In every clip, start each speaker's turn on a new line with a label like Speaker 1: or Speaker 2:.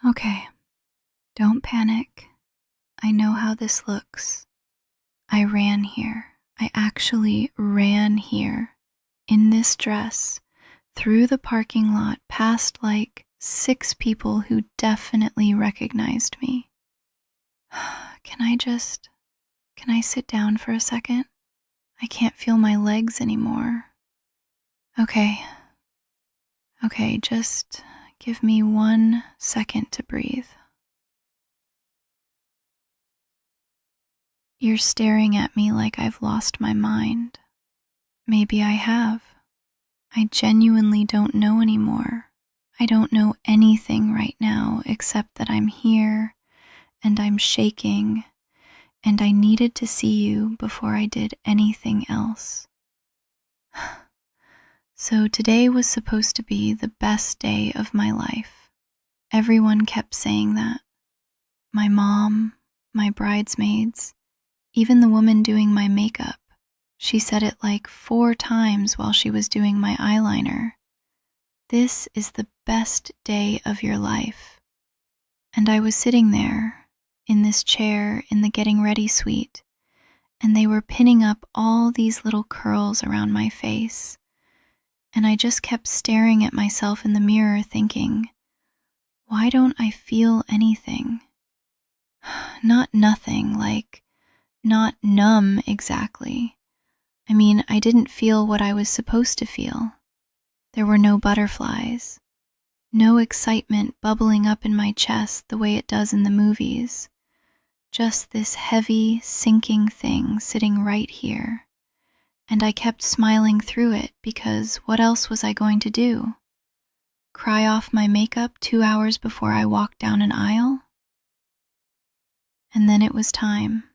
Speaker 1: Okay, don't panic. I know how this looks. I ran here. I actually ran here in this dress through the parking lot past like 6 people who definitely recognized me. Can I sit down for a second? I can't feel my legs anymore. Okay, just give me 1 second to breathe. You're staring at me like I've lost my mind. Maybe I have. I genuinely don't know anymore. I don't know anything right now except that I'm here and I'm shaking and I needed to see you before I did anything else. So today was supposed to be the best day of my life. Everyone kept saying that. My mom, my bridesmaids, even the woman doing my makeup. She said it like 4 times while she was doing my eyeliner. This is the best day of your life. And I was sitting there in this chair in the getting ready suite, and they were pinning up all these little curls around my face. And I just kept staring at myself in the mirror thinking, why don't I feel anything? Not nothing, like not numb exactly. I mean, I didn't feel what I was supposed to feel. There were no butterflies, no excitement bubbling up in my chest the way it does in the movies. Just this heavy, sinking thing sitting right here. And I kept smiling through it because what else was I going to do? Cry off my makeup 2 hours before I walked down an aisle? And then it was time.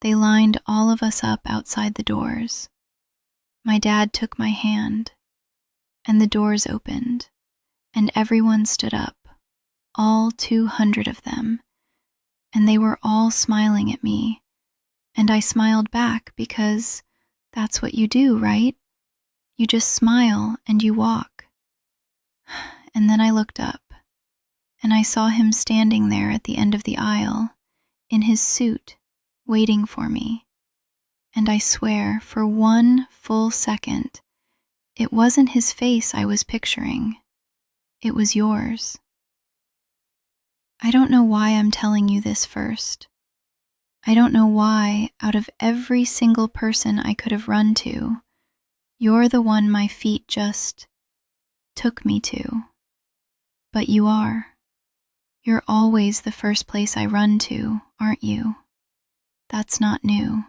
Speaker 1: They lined all of us up outside the doors. My dad took my hand, and the doors opened, and everyone stood up, all 200 of them, and they were all smiling at me, and I smiled back because that's what you do, right? You just smile and you walk. And then I looked up, and I saw him standing there at the end of the aisle, in his suit, waiting for me. And I swear, for 1 full second, it wasn't his face I was picturing. It was yours. I don't know why I'm telling you this first. I don't know why, out of every single person I could have run to, you're the one my feet just took me to. But you are. You're always the first place I run to, aren't you? That's not new.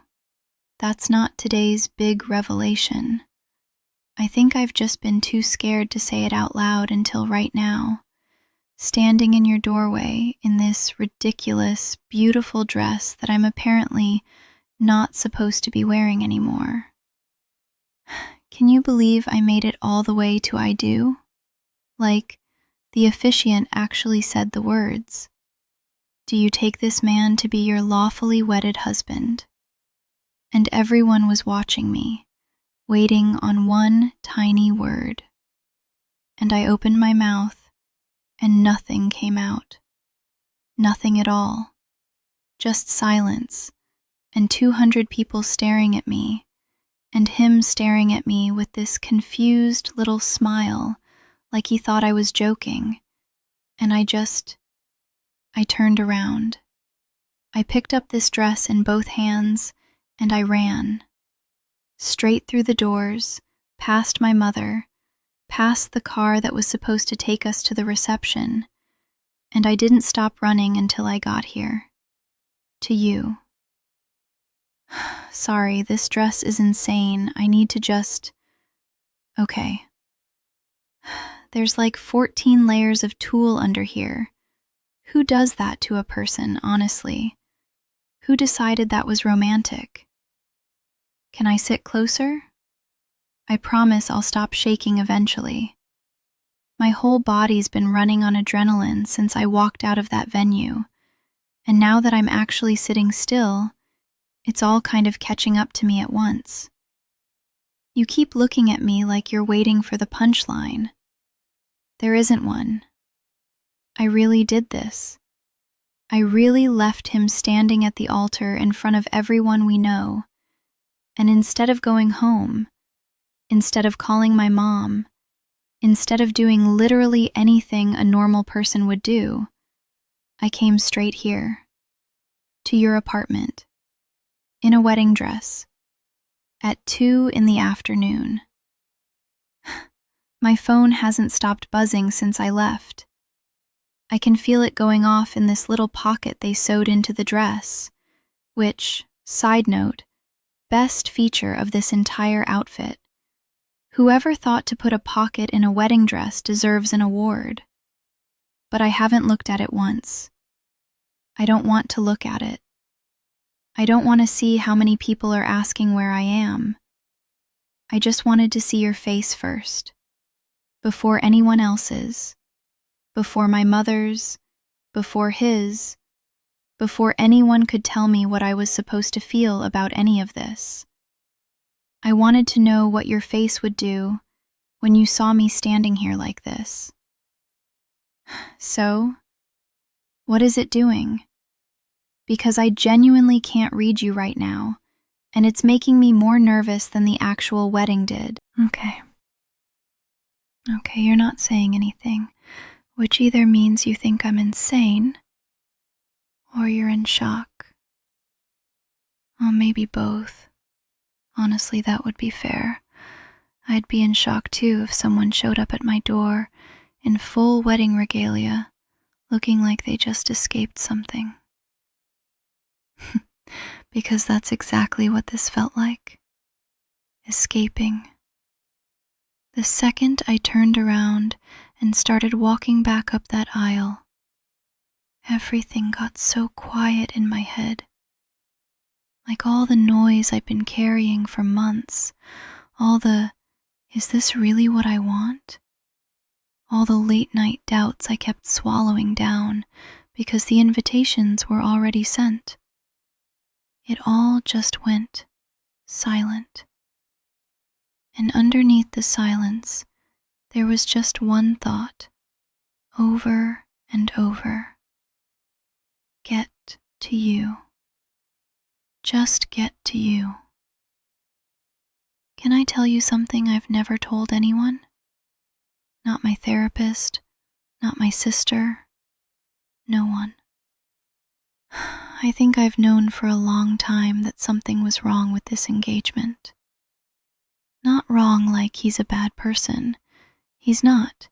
Speaker 1: That's not today's big revelation. I think I've just been too scared to say it out loud until right now, standing in your doorway in this ridiculous, beautiful dress that I'm apparently not supposed to be wearing anymore. Can you believe I made it all the way to I do? Like, the officiant actually said the words. Do you take this man to be your lawfully wedded husband? And everyone was watching me, waiting on one tiny word. And I opened my mouth, and nothing came out. Nothing at all. Just silence, and 200 people staring at me, and him staring at me with this confused little smile, like he thought I was joking. And I turned around. I picked up this dress in both hands, and I ran. Straight through the doors, past my mother, past the car that was supposed to take us to the reception, and I didn't stop running until I got here. To you. Sorry, this dress is insane. I need to just... Okay. There's like 14 layers of tulle under here. Who does that to a person, honestly? Who decided that was romantic? Can I sit closer? I promise I'll stop shaking eventually. My whole body's been running on adrenaline since I walked out of that venue, and now that I'm actually sitting still, it's all kind of catching up to me at once. You keep looking at me like you're waiting for the punchline. There isn't one. I really did this. I really left him standing at the altar in front of everyone we know, and instead of going home, instead of calling my mom, instead of doing literally anything a normal person would do, I came straight here, to your apartment, in a wedding dress, at 2 in the afternoon. My phone hasn't stopped buzzing since I left. I can feel it going off in this little pocket they sewed into the dress, which, side note, best feature of this entire outfit. Whoever thought to put a pocket in a wedding dress deserves an award. But I haven't looked at it once. I don't want to look at it. I don't want to see how many people are asking where I am. I just wanted to see your face first, before anyone else's, before my mother's, before his, before anyone could tell me what I was supposed to feel about any of this. I wanted to know what your face would do when you saw me standing here like this. So, what is it doing? Because I genuinely can't read you right now, and it's making me more nervous than the actual wedding did. Okay, you're not saying anything, which either means you think I'm insane, or you're in shock. Or maybe both. Honestly, that would be fair. I'd be in shock too if someone showed up at my door in full wedding regalia, looking like they just escaped something. Because that's exactly what this felt like. Escaping. The second I turned around and started walking back up that aisle, everything got so quiet in my head. Like all the noise I'd been carrying for months, all the, is this really what I want? All the late night doubts I kept swallowing down because the invitations were already sent. It all just went silent. And underneath the silence, there was just one thought, over and over. Get to you. Just get to you. Can I tell you something I've never told anyone? Not my therapist, not my sister, no one. I think I've known for a long time that something was wrong with this engagement. Not wrong like he's a bad person. He's not.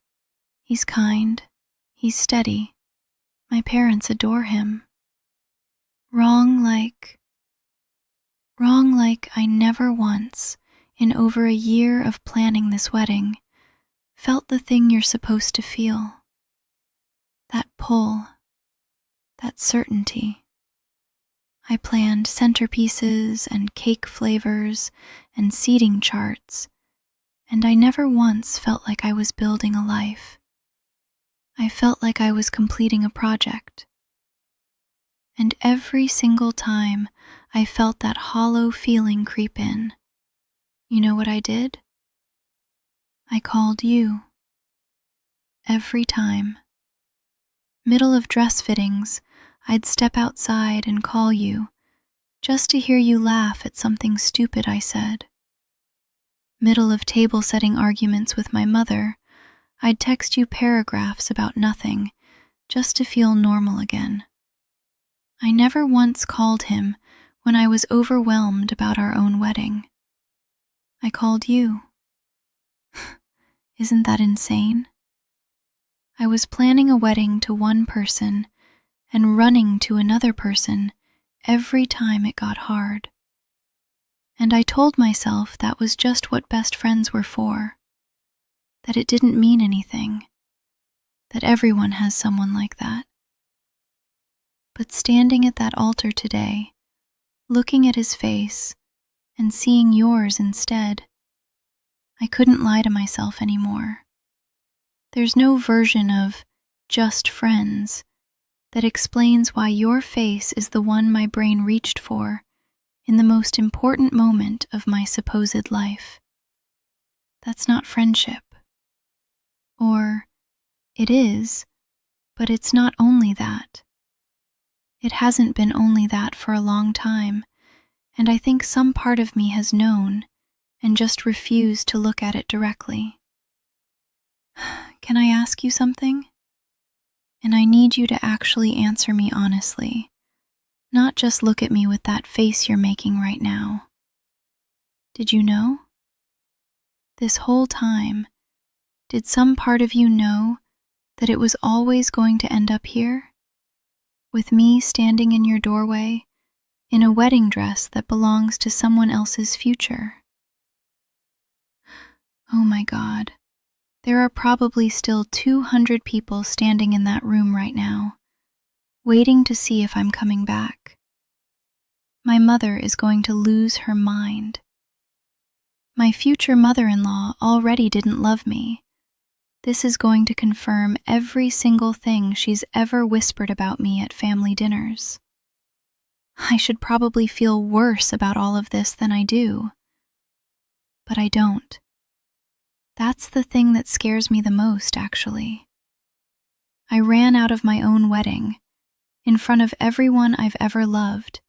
Speaker 1: He's kind. He's steady. My parents adore him. Wrong like I never once, in over a year of planning this wedding, felt the thing you're supposed to feel. That pull. That certainty. I planned centerpieces and cake flavors and seating charts, and I never once felt like I was building a life. I felt like I was completing a project. And every single time I felt that hollow feeling creep in, you know what I did? I called you. Every time. Middle of dress fittings, I'd step outside and call you, just to hear you laugh at something stupid I said. Middle of table setting arguments with my mother, I'd text you paragraphs about nothing, just to feel normal again. I never once called him when I was overwhelmed about our own wedding. I called you. Isn't that insane? I was planning a wedding to one person and running to another person every time it got hard. And I told myself that was just what best friends were for, that it didn't mean anything, that everyone has someone like that. But standing at that altar today, looking at his face and seeing yours instead, I couldn't lie to myself anymore. There's no version of just friends that explains why your face is the one my brain reached for in the most important moment of my supposed life. That's not friendship. Or it is, But it's not only that. It hasn't been only that for a long time, and I think some part of me has known and just refused to look at it directly. Can I ask you something? And I need you to actually answer me honestly, not just look at me with that face you're making right now. Did you know? This whole time, did some part of you know that it was always going to end up here? With me standing in your doorway, in a wedding dress that belongs to someone else's future? Oh my God, there are probably still 200 people standing in that room right now, waiting to see if I'm coming back. My mother is going to lose her mind. My future mother-in-law already didn't love me. This is going to confirm every single thing she's ever whispered about me at family dinners. I should probably feel worse about all of this than I do. But I don't. That's the thing that scares me the most, actually. I ran out of my own wedding, in front of everyone I've ever loved,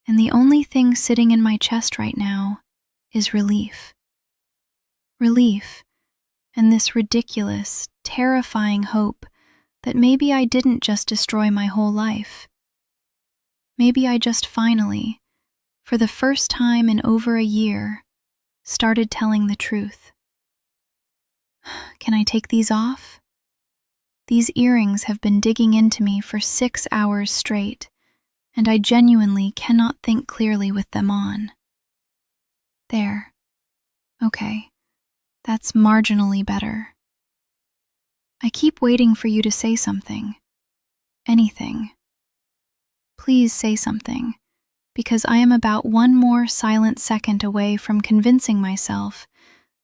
Speaker 1: and the only thing sitting in my chest right now is relief. Relief, and this ridiculous, terrifying hope that maybe I didn't just destroy my whole life. Maybe I just finally, for the first time in over a year, started telling the truth. Can I take these off? These earrings have been digging into me for 6 hours straight, and I genuinely cannot think clearly with them on. There. Okay. That's marginally better. I keep waiting for you to say something. Anything. Please say something, because I am about one more silent second away from convincing myself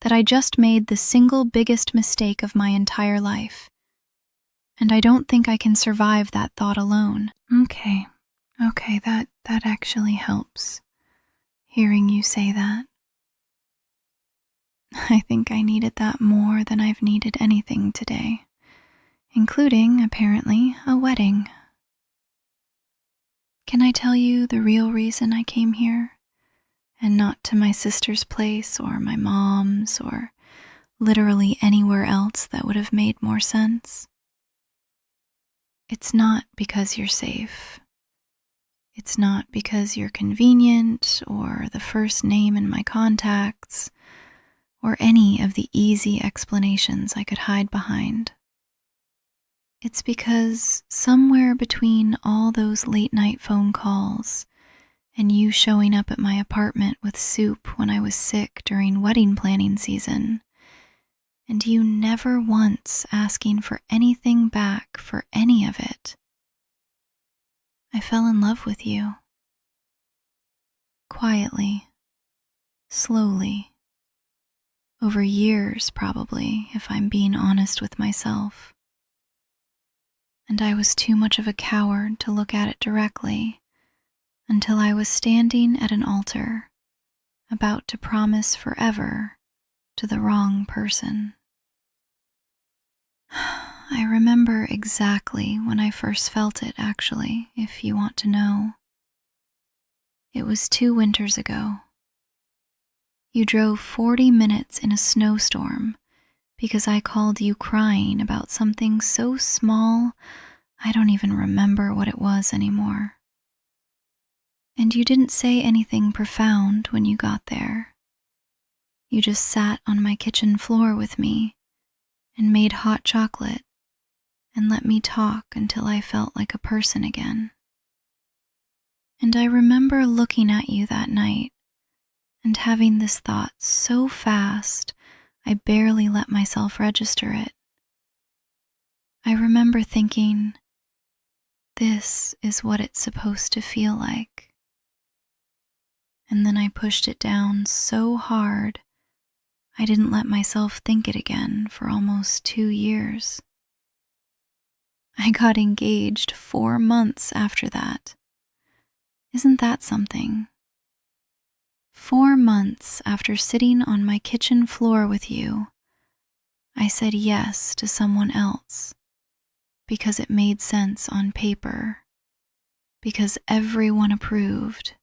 Speaker 1: that I just made the single biggest mistake of my entire life. And I don't think I can survive that thought alone. Okay, that actually helps, hearing you say that. I think I needed that more than I've needed anything today, including, apparently, a wedding. Can I tell you the real reason I came here, and not to my sister's place or my mom's or literally anywhere else that would have made more sense? It's not because you're safe. It's not because you're convenient or the first name in my contacts, or any of the easy explanations I could hide behind. It's because somewhere between all those late-night phone calls and you showing up at my apartment with soup when I was sick during wedding planning season, and you never once asking for anything back for any of it, I fell in love with you. Quietly, slowly. Over years, probably, if I'm being honest with myself. And I was too much of a coward to look at it directly until I was standing at an altar, about to promise forever to the wrong person. I remember exactly when I first felt it, actually, if you want to know. It was 2 winters ago. You drove 40 minutes in a snowstorm because I called you crying about something so small I don't even remember what it was anymore. And you didn't say anything profound when you got there. You just sat on my kitchen floor with me and made hot chocolate and let me talk until I felt like a person again. And I remember looking at you that night and having this thought so fast I barely let myself register it. I remember thinking, this is what it's supposed to feel like. And then I pushed it down so hard I didn't let myself think it again for almost 2 years. I got engaged 4 months after that. Isn't that something? 4 months after sitting on my kitchen floor with you, I said yes to someone else. because it made sense on paper, because everyone approved,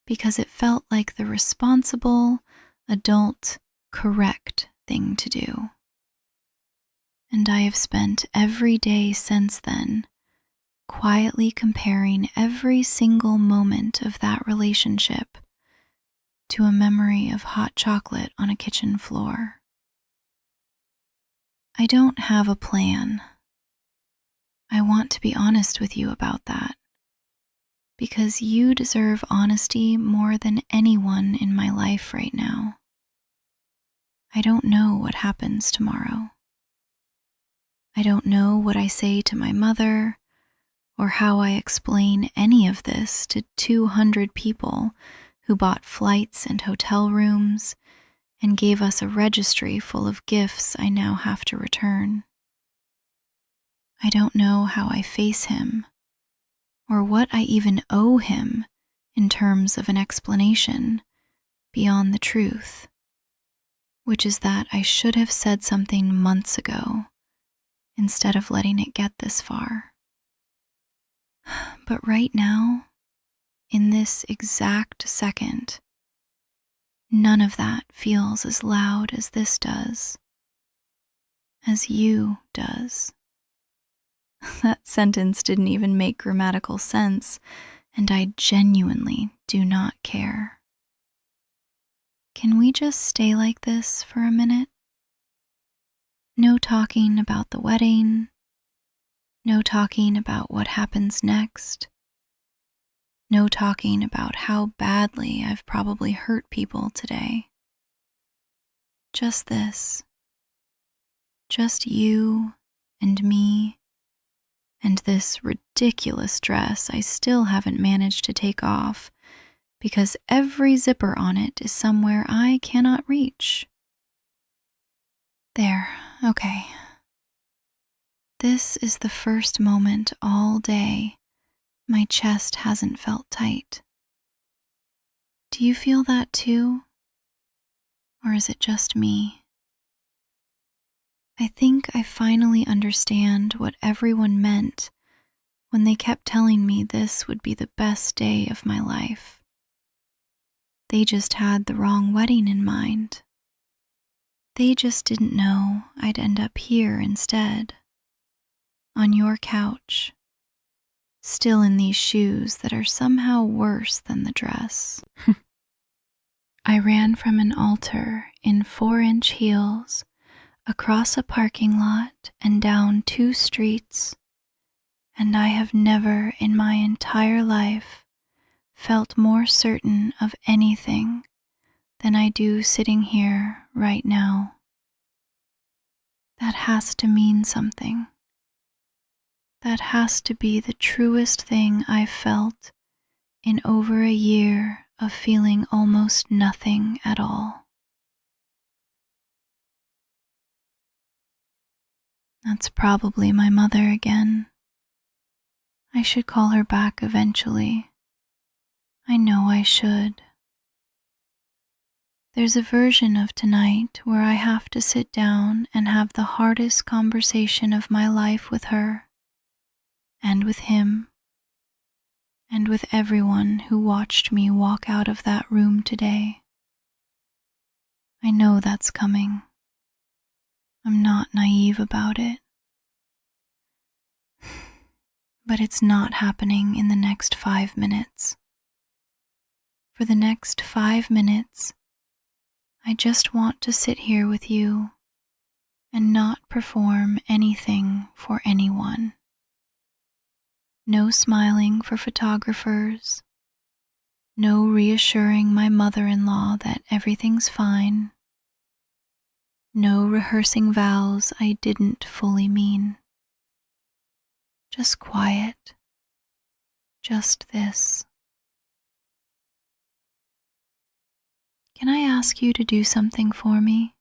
Speaker 1: because it felt like the responsible, adult, correct thing to do. And I have spent every day since then quietly comparing every single moment of that relationship to a memory of hot chocolate on a kitchen floor. I don't have a plan. I want to be honest with you about that, because you deserve honesty more than anyone in my life right now. I don't know what happens tomorrow. I don't know what I say to my mother, or how I explain any of this to 200 people who bought flights and hotel rooms and gave us a registry full of gifts I now have to return. I don't know how I face him, or what I even owe him in terms of an explanation beyond the truth, which is that I should have said something months ago instead of letting it get this far. But right now, in this exact second, none of that feels as loud as this does, as you does. That sentence didn't even make grammatical sense, and I genuinely do not care. Can we just stay like this for a minute? No talking about the wedding, no talking about what happens next, no talking about how badly I've probably hurt people today. Just this. Just you and me and this ridiculous dress I still haven't managed to take off because every zipper on it is somewhere I cannot reach. There, okay. This is the first moment all day my chest hasn't felt tight. Do you feel that too? Or is it just me? I think I finally understand what everyone meant when they kept telling me this would be the best day of my life. They just had the wrong wedding in mind. They just didn't know I'd end up here instead, on your couch, still in these shoes that are somehow worse than the dress. I ran from an altar in 4-inch heels across a parking lot and down 2 streets, and I have never in my entire life felt more certain of anything than I do sitting here right now. That has to mean something. That has to be the truest thing I've felt in over a year of feeling almost nothing at all. That's probably my mother again. I should call her back eventually. I know I should. There's a version of tonight where I have to sit down and have the hardest conversation of my life with her, and with him, and with everyone who watched me walk out of that room today. I know that's coming. I'm not naive about it. But it's not happening in the next 5 minutes. For the next 5 minutes, I just want to sit here with you and not perform anything for anyone. No smiling for photographers, no reassuring my mother-in-law that everything's fine, no rehearsing vows I didn't fully mean. Just quiet, just this. Can I ask you to do something for me?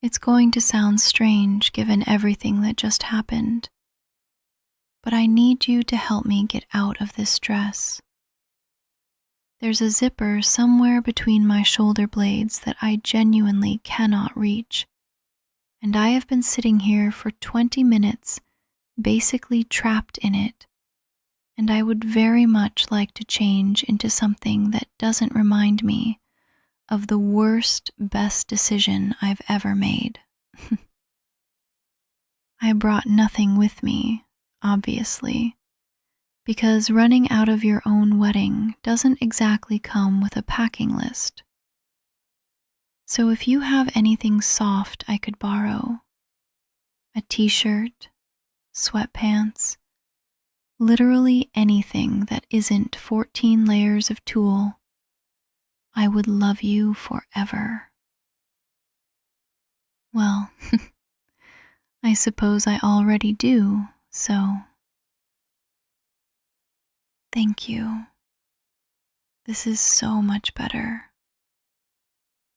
Speaker 1: It's going to sound strange given everything that just happened, but I need you to help me get out of this dress. There's a zipper somewhere between my shoulder blades that I genuinely cannot reach, and I have been sitting here for 20 minutes, basically trapped in it, and I would very much like to change into something that doesn't remind me of the worst, best decision I've ever made. I brought nothing with me, obviously, because running out of your own wedding doesn't exactly come with a packing list. So if you have anything soft I could borrow, a t-shirt, sweatpants, literally anything that isn't 14 layers of tulle, I would love you forever. Well, I suppose I already do, so thank you. This is so much better.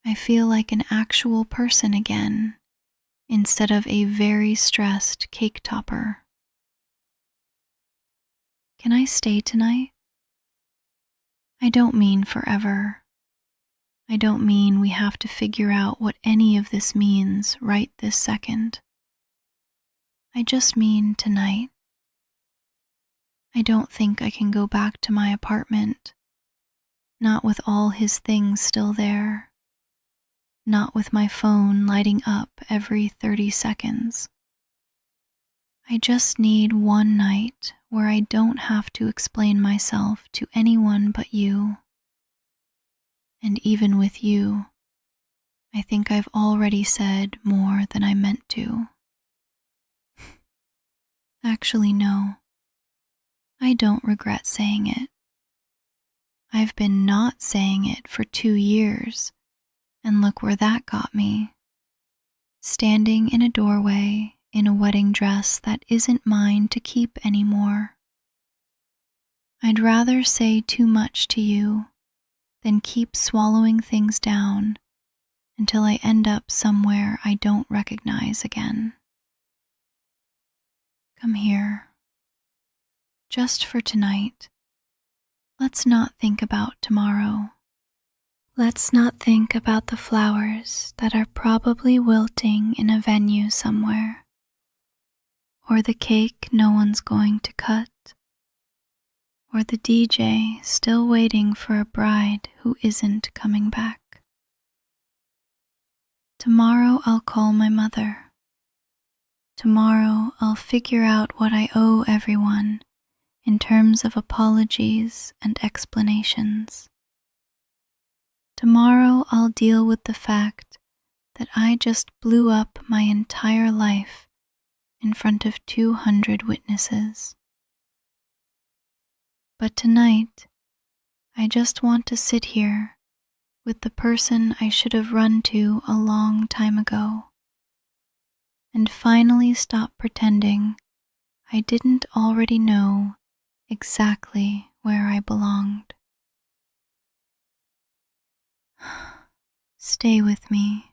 Speaker 1: I feel like an actual person again, instead of a very stressed cake topper. Can I stay tonight? I don't mean forever. I don't mean we have to figure out what any of this means right this second. I just mean tonight. I don't think I can go back to my apartment, not with all his things still there. Not with my phone lighting up every 30 seconds. I just need one night where I don't have to explain myself to anyone but you. And even with you, I think I've already said more than I meant to. Actually, no. I don't regret saying it. I've been not saying it for 2 years. And look where that got me. Standing in a doorway in a wedding dress that isn't mine to keep anymore. I'd rather say too much to you than keep swallowing things down until I end up somewhere I don't recognize again. Come here. Just for tonight. Let's not think about tomorrow. Let's not think about the flowers that are probably wilting in a venue somewhere, or the cake no one's going to cut, or the DJ still waiting for a bride who isn't coming back. Tomorrow I'll call my mother. Tomorrow I'll figure out what I owe everyone in terms of apologies and explanations. Tomorrow I'll deal with the fact that I just blew up my entire life in front of 200 witnesses. But tonight, I just want to sit here with the person I should have run to a long time ago, and finally stop pretending I didn't already know exactly where I belonged. Stay with me,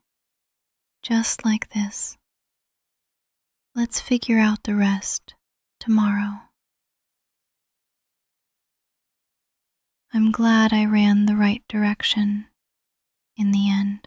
Speaker 1: just like this. Let's figure out the rest tomorrow. I'm glad I ran the right direction in the end.